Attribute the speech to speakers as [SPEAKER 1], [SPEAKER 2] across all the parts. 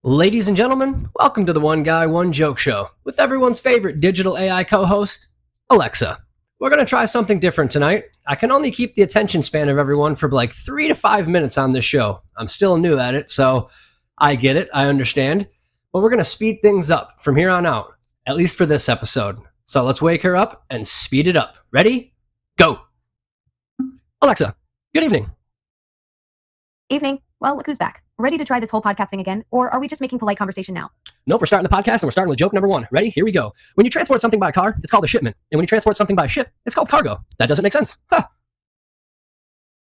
[SPEAKER 1] Ladies and gentlemen, welcome to the One Guy, One Joke Show with everyone's favorite digital AI co-host, Alexa. We're going to try something different tonight. I can only keep the attention span of everyone for like 3 to 5 minutes on this show. I'm still new at it, so I get it, I understand. But we're going to speed things up from here on out, at least for this episode. So let's wake her up and speed it up. Ready? Go! Alexa, good evening.
[SPEAKER 2] Evening. Well, look who's back. Ready to try this whole podcast thing again? Or are we just making polite conversation now?
[SPEAKER 1] Nope, we're starting the podcast and we're starting with joke number 1. Ready? Here we go. When you transport something by car, it's called a shipment. And when you transport something by ship, it's called cargo. That doesn't make sense. Huh.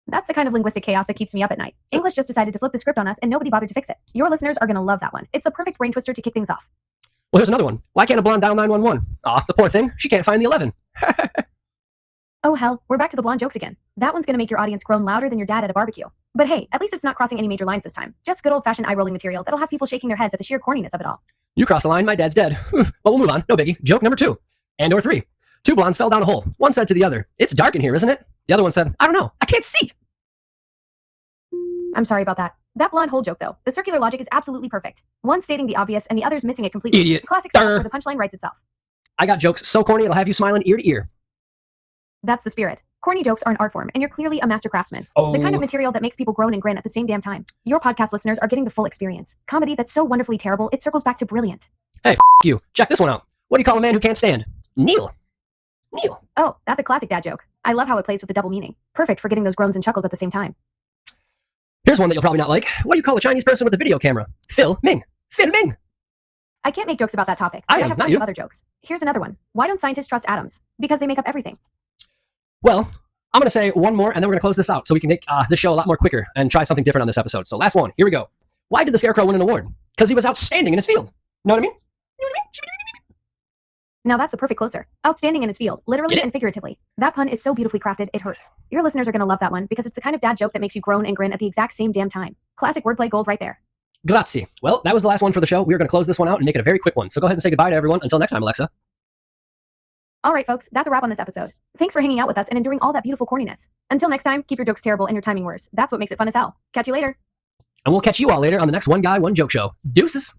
[SPEAKER 2] That's the kind of linguistic chaos that keeps me up at night. English just decided to flip the script on us and nobody bothered to fix it. Your listeners are going to love that one. It's the perfect brain twister to kick things off.
[SPEAKER 1] Well, here's another one. Why can't a blonde dial 911? Aw, the poor thing. She can't find the 11.
[SPEAKER 2] Oh hell, we're back to the blonde jokes again. That one's going to make your audience groan louder than your dad at a barbecue. But hey, at least it's not crossing any major lines this time. Just good old-fashioned eye-rolling material that'll have people shaking their heads at the sheer corniness of it all.
[SPEAKER 1] You crossed the line, my dad's dead. But we'll move on. No biggie. Joke number 2. And or 3. 2 blondes fell down a hole. One said to the other, "It's dark in here, isn't it?" The other one said, "I don't know. I can't see."
[SPEAKER 2] I'm sorry about that. That blonde hole joke, though. The circular logic is absolutely perfect. One stating the obvious and the other's missing it completely.
[SPEAKER 1] Idiot.
[SPEAKER 2] Classic stuff where the punchline writes itself.
[SPEAKER 1] I got jokes so corny it'll have you smiling ear to ear.
[SPEAKER 2] That's the spirit. Corny jokes are an art form, and you're clearly a master craftsman.
[SPEAKER 1] Oh.
[SPEAKER 2] The kind of material that makes people groan and grin at the same damn time. Your podcast listeners are getting the full experience. Comedy that's so wonderfully terrible, it circles back to brilliant.
[SPEAKER 1] Hey, you. Check this one out. What do you call a man who can't stand? Kneel. Kneel.
[SPEAKER 2] Oh, that's a classic dad joke. I love how it plays with the double meaning. Perfect for getting those groans and chuckles at the same time.
[SPEAKER 1] Here's one that you'll probably not like. What do you call a Chinese person with a video camera? Phil Ming. Phil Ming.
[SPEAKER 2] I can't make jokes about that topic.
[SPEAKER 1] I
[SPEAKER 2] but
[SPEAKER 1] am,
[SPEAKER 2] have
[SPEAKER 1] not
[SPEAKER 2] plenty
[SPEAKER 1] you.
[SPEAKER 2] of other jokes. Here's another one. Why don't scientists trust atoms? Because they make up everything.
[SPEAKER 1] Well, I'm going to say one more, and then we're going to close this out so we can make this show a lot more quicker and try something different on this episode. So last one. Here we go. Why did the Scarecrow win an award? Because he was outstanding in his field. Know what I mean?
[SPEAKER 2] Now that's the perfect closer. Outstanding in his field, literally and figuratively. That pun is so beautifully crafted, it hurts. Your listeners are going to love that one because it's the kind of dad joke that makes you groan and grin at the exact same damn time. Classic wordplay gold right there.
[SPEAKER 1] Grazie. Well, that was the last one for the show. We're going to close this one out and make it a very quick one. So go ahead and say goodbye to everyone. Until next time, Alexa.
[SPEAKER 2] All right, folks, that's a wrap on this episode. Thanks for hanging out with us and enduring all that beautiful corniness. Until next time, keep your jokes terrible and your timing worse. That's what makes it fun as hell. Catch you later.
[SPEAKER 1] And we'll catch you all later on the next One Guy, One Joke Show. Deuces.